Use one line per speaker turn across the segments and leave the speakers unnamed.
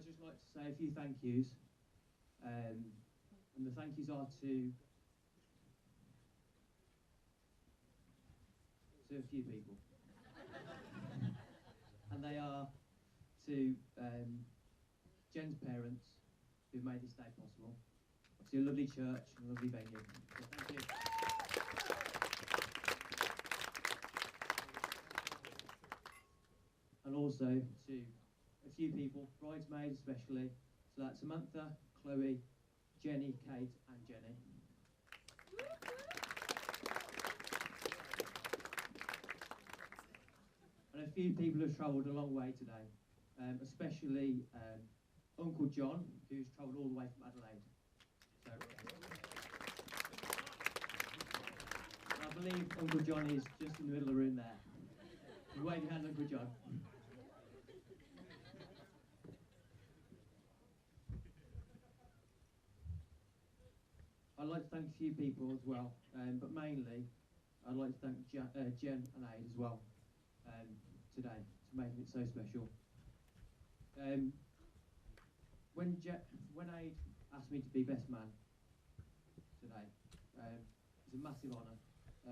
just like to say a few thank yous. And the thank yous are to a few people. And they are to Jen's parents, who've made this day possible. Obviously a lovely church and a lovely venue. So thank you. And also to a few people, bridesmaids especially. So that's Samantha, Chloe, Jenny, Kate and Jenny. And a few people have travelled a long way today, especially Uncle John, who's travelled all the way from Adelaide. So, I believe Uncle John is just in the middle of the room there. Wave your hand, Uncle John. I'd like to thank a few people as well, but mainly I'd like to thank Jen and Aid as well today for making it so special. When Aid asked me to be best man today, it's a massive honour,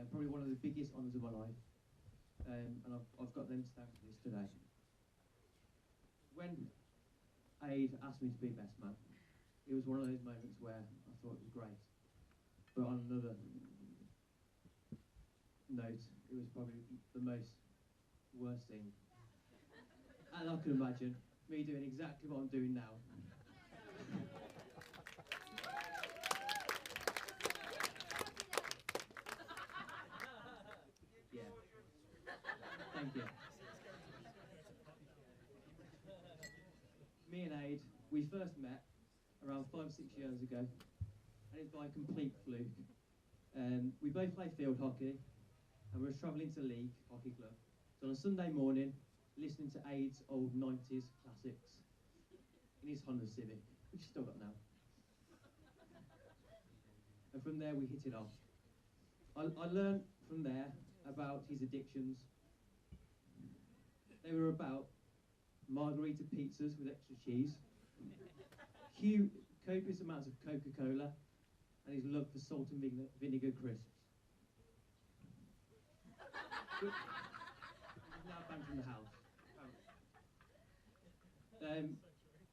probably one of the biggest honours of my life, and I've got them to thank for this today. When Aid asked me to be best man, it was one of those moments where I thought it was great. But on another note, it was probably the most worst thing. And I can imagine me doing exactly what I'm doing now. Yeah. Thank you. Me and Aid, we first met around 5 or 6 years ago, and it's by a complete fluke. We both play field hockey, and we were travelling to League Hockey Club. So on a Sunday morning, listening to Aid's old 90s classics in his Honda Civic, which he's still got now. And from there we hit it off. I learned from there about his addictions. They were about margarita pizzas with extra cheese, copious amounts of Coca-Cola, and his love for salt and vinegar crisps. He's now banned from the house.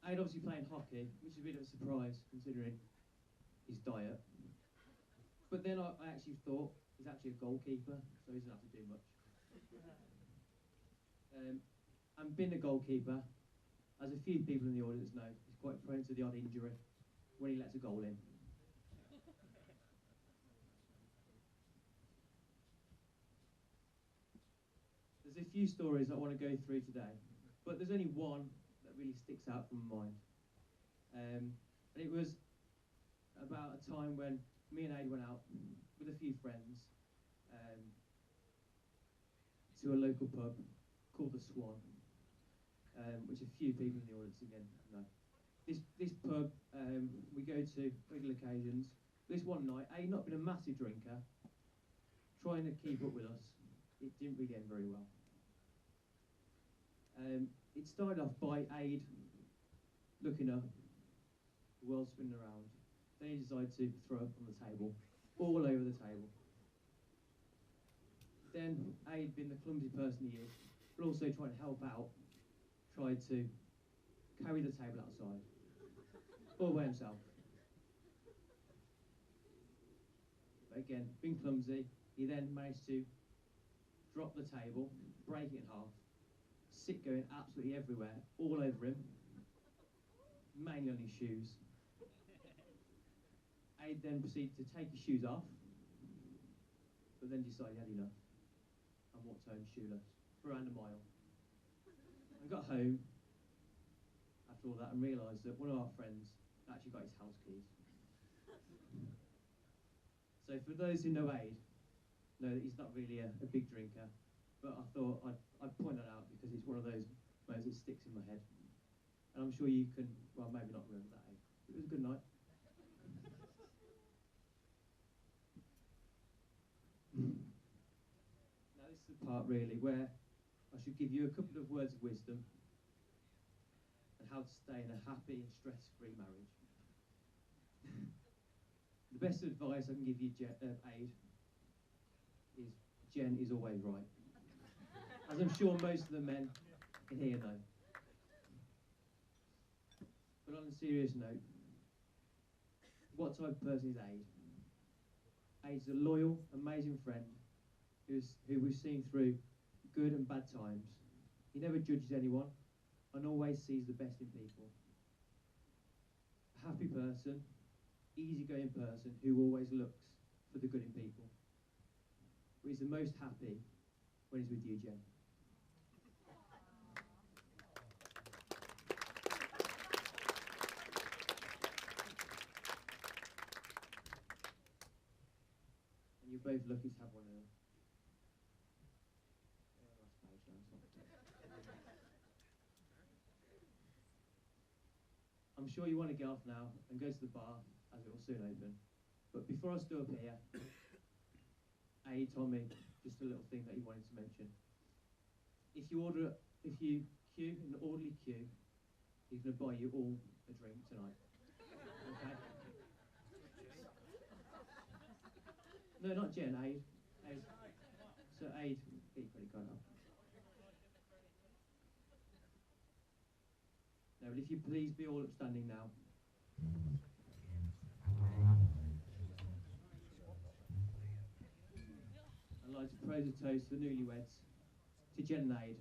Aid obviously playing hockey, which is a bit of a surprise considering his diet. But then I actually thought he's actually a goalkeeper, so he doesn't have to do much. And being a goalkeeper, as a few people in the audience know, he's quite prone to the odd injury when he lets a goal in. There's a few stories I want to go through today, but there's only one that really sticks out from my mind. And it was about a time when me and Aid went out with a few friends to a local pub called the Swan, which a few people in the audience again know. This pub we go to regular occasions. This one night, Aid, not been a massive drinker, trying to keep up with us, it didn't really end very well. It started off by Aid looking up, the world spinning around. Then he decided to throw up on the table, all over the table. Then Aid, being the clumsy person he is, but also trying to help out, tried to carry the table outside, all by himself. But again, being clumsy, he then managed to drop the table, break it in half, sick going absolutely everywhere, all over him, mainly on his shoes. Aid then proceeded to take his shoes off, but then decided he had enough and walked home shoeless for around a mile. And got home after all that and realised that one of our friends actually got his house keys. So for those who know Aid, know that he's not really a big drinker, but I thought I'd point that out because it's one of those moments that sticks in my head. And I'm sure you can, well, maybe not remember that, Aid. It was a good night. Now this is the part really where I should give you a couple of words of wisdom, and how to stay in a happy and stress-free marriage. The best advice I can give you, Aid, is Jen is always right. As I'm sure most of the men in here know. But on a serious note, what type of person is Aid? Aid's a loyal, amazing friend who we've seen through good and bad times. He never judges anyone and always sees the best in people. A happy person, easygoing person who always looks for the good in people. But he's the most happy when he's with you, Jen. And you're both lucky to have one of them. I'm sure you want to get off now and go to the bar, as it will soon open. But before I stood up here, Aid told me just a little thing that he wanted to mention. If you queue in an orderly queue, he's going to buy you all a drink tonight. Okay? No, not Jen, Aid. So Aid, get your credit card up. No, but if you please be all upstanding now. I'd like to praise a toast to the newlyweds, to Jen and Aid.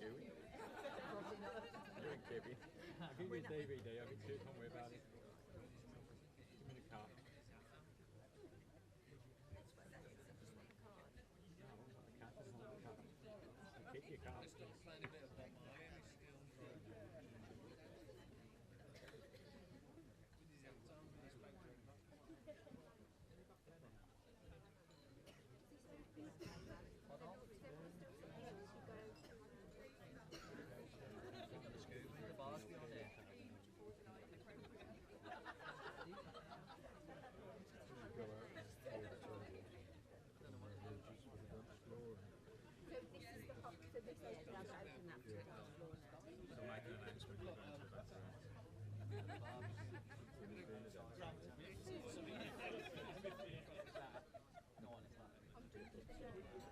Kiwi? You're in Kiwi. I'll give you a DVD, I'll get you, don't worry about it. Give me the card. No, I won't have the card, doesn't have the card. I'll keep your card.
Still playing a bit of Bob Marley still.
The bars beyond it.
Go out and see the toilet.
So this is the hot, so this is the open that to the dance floor now.
So make an announcement when you go into the bathroom.
No one is like.